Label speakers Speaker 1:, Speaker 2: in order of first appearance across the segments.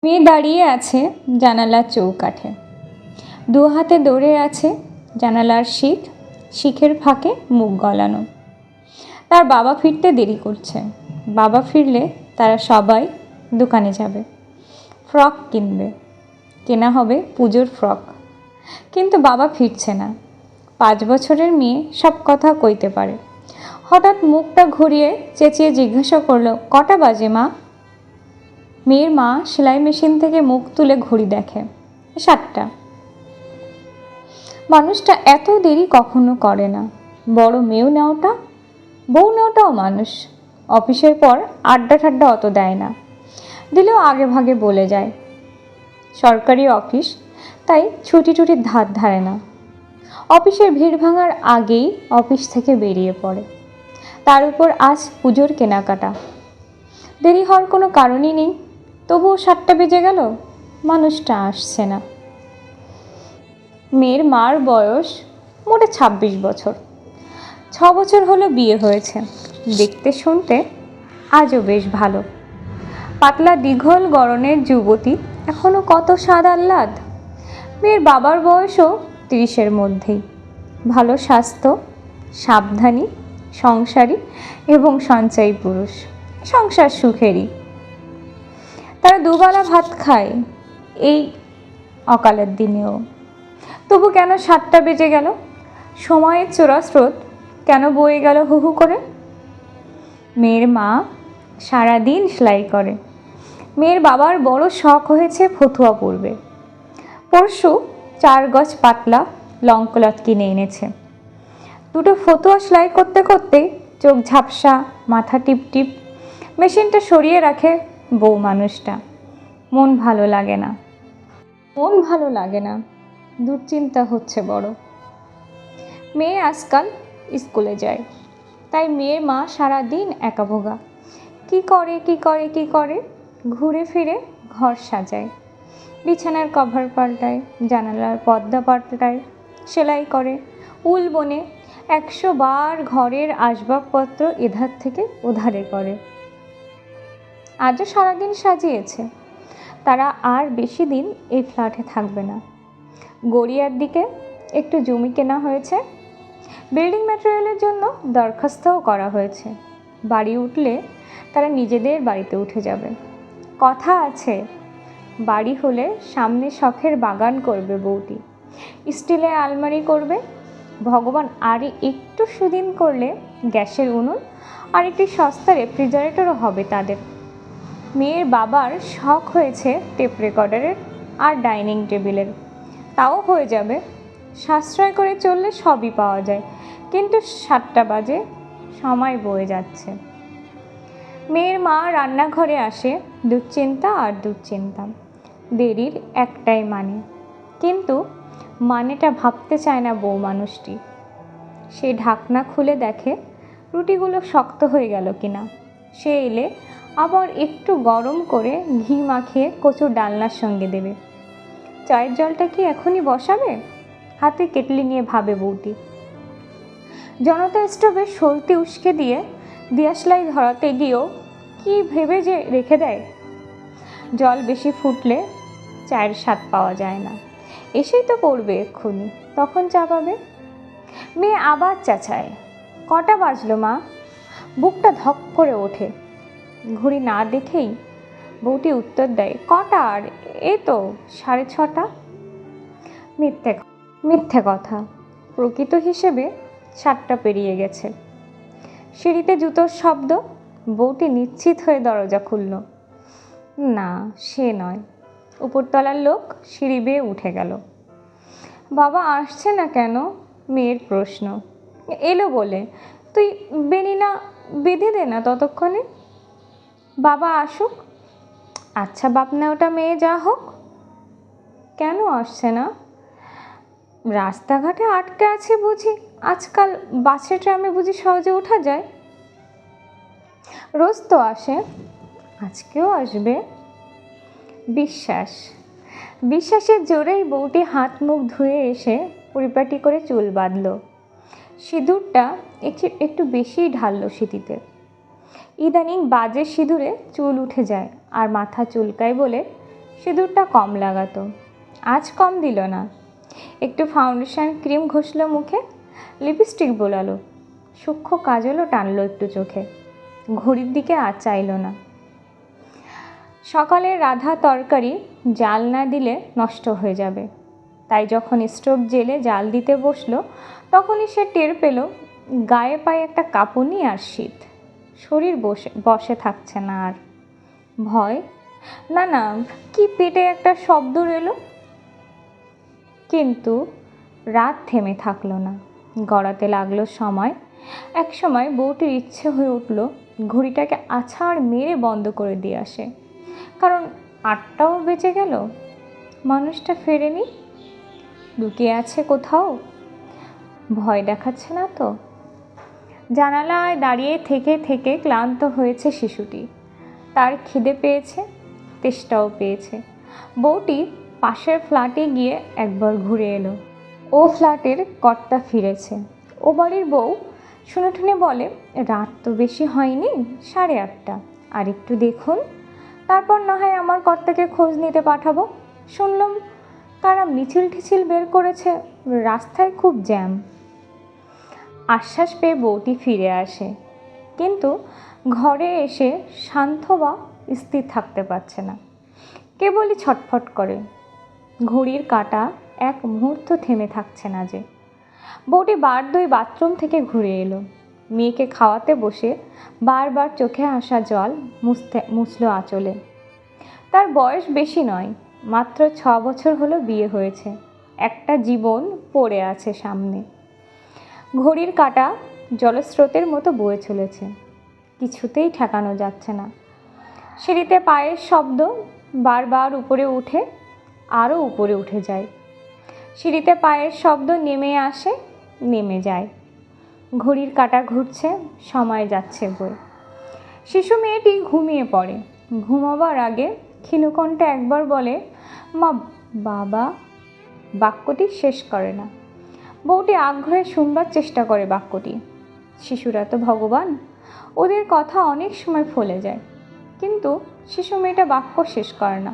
Speaker 1: মেয়ে দাঁড়িয়ে আছে জানালার চৌকাঠে, দু হাতে ধরে আছে জানালার শিখ, শিখের ফাঁকে মুখ গলানো। তার বাবা ফিরতে দেরি করছে। বাবা ফিরলে তারা সবাই দোকানে যাবে, ফ্রক কিনবে। কেনা হবে পুজোর ফ্রক। কিন্তু বাবা ফিরছে না। 5 বছরের মেয়ে সব কথা কইতে পারে। হঠাৎ মুখটা ঘুরিয়ে চেঁচিয়ে জিজ্ঞাসা করলো, কটা বাজে মা? মেয়ের মা সেলাই মেশিন থেকে মুখ তুলে ঘড়ি দেখে, 7টা। মানুষটা এত দেরি কখনো করে না। বড় মেয়েও নেওয়াটা, বউ নেওয়াটাও মানুষ। অফিসের পর আড্ডা ঠাড্ডা অত দেয় না, দিলেও আগে ভাগে বলে যায়। সরকারি অফিস, তাই ছুটি টুটির ধার ধারে না। অফিসের ভিড় ভাঙার আগেই অফিস থেকে বেরিয়ে পড়ে। তার উপর আজ পুজোর কেনাকাটা। দেরি হওয়ার কোনো কারণই নেই, তবুও 7টা বেজে গেল, মানুষটা আসছে না। মেয়ের মার বয়স মোটে 26 বছর। 6 বছর হলো বিয়ে হয়েছে। দেখতে শুনতে আজও বেশ ভালো। পাতলা দীঘল গড়নের যুবতী, এখনো কত স্বাদ আহ্লাদ। মেয়ের বাবার বয়সও 30-এর মধ্যেই। ভালো স্বাস্থ্য, সাবধানী, সংসারী এবং সঞ্চয়ী পুরুষ। সংসার সুখেরই। তারা দুবেলা ভাত খায় এই অকালের দিনেও। তবু কেন 7টা বেজে গেল? সময়ের চোরাস্রোত কেন বয়ে গেল হু হু করে? মেয়ের মা সারাদিন সেলাই করে। মেয়ের বাবার বড় শখ হয়েছে ফতুয়া পরবে। পরশু 4 গজ পাতলা লং ক্লথ কিনে এনেছে। দুটো ফতুয়া সেলাই করতে করতে চোখ ঝাপসা, মাথা টিপটিপ। মেশিনটা সরিয়ে রাখে বউ মানুষটা। মন ভালো লাগে না, মন ভালো লাগে না। দুশ্চিন্তা হচ্ছে বড়। মেয়ে আজকাল স্কুলে যায়, তাই মেয়ের মা সারাদিন একাভোগা। কি করে ঘুরে ফিরে ঘর সাজায়, বিছানার কভার পাল্টায়, জানালার পর্দা পাল্টায়, সেলাই করে, উল বোনে, 100 বার ঘরের আসবাবপত্র এধার থেকে ওধারে করে। আজও সারাদিন সাজিয়েছে। তারা আর বেশি দিন এই ফ্ল্যাটে থাকবে না। গড়িয়ার দিকে একটু জমি কেনা হয়েছে। বিল্ডিং ম্যাটেরিয়ালের জন্য দরখাস্তও করা হয়েছে। বাড়ি উঠলে তারা নিজেদের বাড়িতে উঠে যাবে। কথা আছে, বাড়ি হলে সামনে শখের বাগান করবে বউটি, স্টিলের আলমারি করবে। ভগবান আরও একটু সুদিন করলে গ্যাসের উনুন আর একটি সস্তা রেফ্রিজারেটরও হবে তাদের। মেয়ের বাবার শখ হয়েছে টেপ রেকর্ডারের আর ডাইনিং টেবিলের, তাও হয়ে যাবে। সাশ্রয় করে চললে সবই পাওয়া যায়, কিন্তু 7টা বাজে, সময় বয়ে যাচ্ছে। মেয়ের মা রান্নাঘরে আসে, দুশ্চিন্তা আর দুশ্চিন্তা। দেরির একটাই মানে, কিন্তু মানেটা ভাবতে চায় না বউ মানুষটি। সে ঢাকনা খুলে দেখে রুটিগুলো শক্ত হয়ে গেল কিনা। সে এলে আবার একটু গরম করে ঘি মাখিয়ে কচুর ডালনার সঙ্গে দেবে। চায়ের জলটা কি এখনই বসাবে? হাতে কেটলি নিয়ে ভাবে বউটি। জনতা স্টোভে সলতে উস্কে দিয়ে দিয়াশলাই ধরাতে গিয়েও কি ভেবে যে রেখে দেয়। জল বেশি ফুটলে চায়ের স্বাদ পাওয়া যায় না। এসেই তো পড়বে এক্ষুনি, তখন চা পাবে। মেয়ে আবার চেঁচায়, কটা বাজলো মা? বুকটা ধক করে ওঠে। ঘড়ি না দেখেই বউটি উত্তর দেয়, কটা আর, এই তো 6:30। মিথ্যে কথা। প্রকৃত হিসেবে 7টা পেরিয়ে গেছে। সিঁড়িতে জুতোর শব্দ। বউটি নিশ্চিত হয়ে দরজা খুলল। না, সে নয়। উপরতলার লোক সিঁড়ি বেয়ে উঠে গেল। বাবা আসছে না কেন? মেয়ের প্রশ্ন। এলো বলে, তুই বেনিনা বেঁধে দে না ততক্ষণে। বাবা আসুক। আচ্ছা বাপ না, ওটা মেয়ে যা হোক। কেন আসছে না? রাস্তাঘাটে আটকে আছে বুঝি? আজকাল বাসে ট্রামে বুঝি সহজে ওঠা যায়? রোজ তো আসে, আজকেও আসবে। বিশ্বাসের জোরেই বউটি হাত মুখ ধুয়ে এসে পরিপাটি করে চুল বাঁধল। সিঁদুরটা একটু বেশিই ঢাললো সিঁথিতে। ইদানিং বাজে সিঁদুরে চুল উঠে যায় আর মাথা চুলকায় বলে সিঁদুরটা কম লাগাতো, আজ কম দিল না। একটু ফাউন্ডেশন ক্রিম ঘষলো মুখে, লিপস্টিক বোলালো, সূক্ষ্ম কাজলও টানলো একটু চোখে। ঘড়ির দিকে আর চাইল না। সকালে রাধা তরকারি জাল না দিলে নষ্ট হয়ে যাবে, তাই যখন স্টোভ জেলে জাল দিতে বসলো তখনই সে টের পেল গায়ে পায়ে একটা কাঁপুনি আর শীত। শরীর বসে থাকছে না আর। ভয় না, না, কি পেটে একটা শব্দ এলো। কিন্তু রাত থেমে থাকলো না, গড়াতে লাগলো সময়। এক সময় বউটির ইচ্ছে হয়ে উঠল ঘড়িটাকে আছাড় মেরে বন্ধ করে দিয়ে আসে, কারণ 8টাও বেজে গেল, মানুষটা ফেরেনি, লুকিয়ে আছে কোথাও। ভয় দেখাচ্ছে না তো? জানালায় দাঁড়িয়ে থেকে থেকে ক্লান্ত হয়েছে শিশুটি। তার খিদে পেয়েছে, তেষ্টাও পেয়েছে। বউটি পাশের ফ্ল্যাটে গিয়ে একবার ঘুরে এলো। ও ফ্ল্যাটের কর্তা ফিরেছে। ও বাড়ির বউ শুনে টুনে বলে, রাত তো বেশি হয়নি, 8:30, আর একটু দেখুন, তারপর না হয় আমার কর্তাকে খোঁজ নিতে পাঠাবো। শুনলাম তারা মিছিল টিছিল বের করেছে, রাস্তায় খুব জ্যাম। আশ্বাস পেয়ে বউটি ফিরে আসে, কিন্তু ঘরে এসে শান্ত বা স্থির থাকতে পারছে না, কেবলই ছটফট করে। ঘড়ির কাঁটা এক মুহূর্ত থেমে থাকছে না যে। বউটি বারদই বাথরুম থেকে ঘুরে এলো, মেয়েকে খাওয়াতে বসে বারবার চোখে আসা জল মুছলো আঁচলে। তার বয়স বেশি নয়, মাত্র 6 বছর হলো বিয়ে হয়েছে। একটা জীবন পড়ে আছে সামনে। ঘড়ির কাঁটা জলস্রোতের মতো বয়ে চলেছে, কিছুতেই ঠেকানো যাচ্ছে না। সিঁড়িতে পায়ের শব্দ বারবার উপরে উঠে, আরও উপরে উঠে যায়। সিঁড়িতে পায়ের শব্দ নেমে আসে, নেমে যায়। ঘড়ির কাঁটা ঘুরছে, সময় যাচ্ছে বয়ে। শিশু মেয়েটি ঘুমিয়ে পড়ে। ঘুমাবার আগে ক্ষীণকণ্ঠে একবার বলে, মা, বাবা। বাক্যটি শেষ করে না। বউটি আগ্রহে শুনবার চেষ্টা করে বাক্যটি। শিশুরা তো ভগবান, ওদের কথা অনেক সময় ফলে যায়। কিন্তু শিশু মেয়েটা বাক্য শেষ করে না।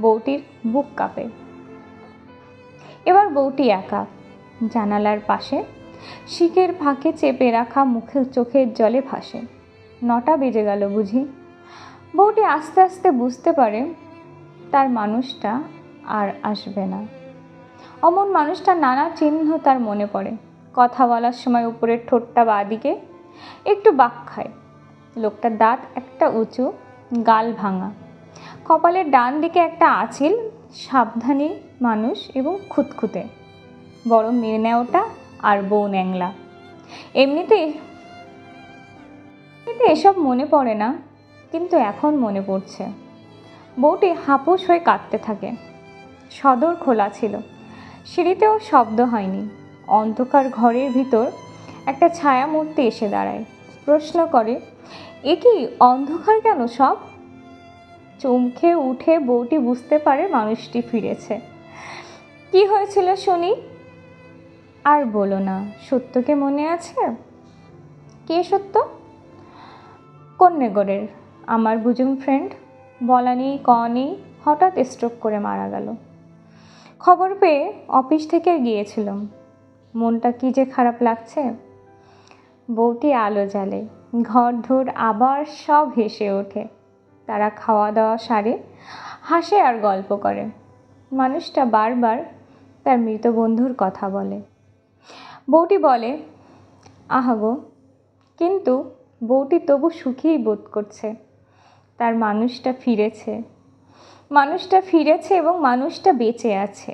Speaker 1: বউটির বুক কাঁপে। এবার বউটি একা, জানালার পাশে শিকের ফাঁকে চেপে রাখা মুখের চোখের জলে ভাসে। 9টা বেজে গেল বুঝি। বউটি আস্তে আস্তে বুঝতে পারে তার মানুষটা আর আসবে না। অমন মানুষটার নানা চিহ্ন তার মনে পড়ে। কথা বলার সময় উপরের ঠোঁটটা বাঁদিকে, একটু বাঁক খায়। লোকটার দাঁত একটা উঁচু, গাল ভাঙা, কপালের ডান দিকে একটা আঁচিল, সাবধানী মানুষ এবং খুঁতখুঁতে, বড় মেয়ে নেওটা আর বউ ন্যাংলা। এমনিতে এসব মনে পড়ে না, কিন্তু এখন মনে পড়ছে। বউটি হাঁপুস হয়ে কাঁদতে থাকে। সদর খোলা ছিল, সিঁড়িতেও শব্দ হয়নি। অন্ধকার ঘরের ভিতর একটা ছায়ামূর্তি এসে দাঁড়ায়, প্রশ্ন করে, এ কি অন্ধকার কেন সব? চমকে উঠে বউটি বুঝতে পারে মানুষটি ফিরেছে। কি হয়েছিল শুনি? আর বলো না, সত্যকে মনে আছে? কে সত্য? কন্যাগড়ের আমার বুজুম ফ্রেন্ড, বলা নেই ক নেই, হঠাৎ স্ট্রোক করে মারা গেল। খবর পেয়ে অফিস থেকে গিয়েছিলাম, মনটা কি যে খারাপ লাগছে। বউটি আলো জ্বালে, ঘর ধর আবার সব হেসে ওঠে। তারা খাওয়া দাওয়া সারে, হাসে আর গল্প করে। মানুষটা বারবার তার মৃত বন্ধুর কথা বলে। বউটি বলে, আহাগো, কিন্তু বউটি তবু সুখীই বোধ করছে। তার মানুষটা ফিরেছে এবং মানুষটা বেঁচে আছে।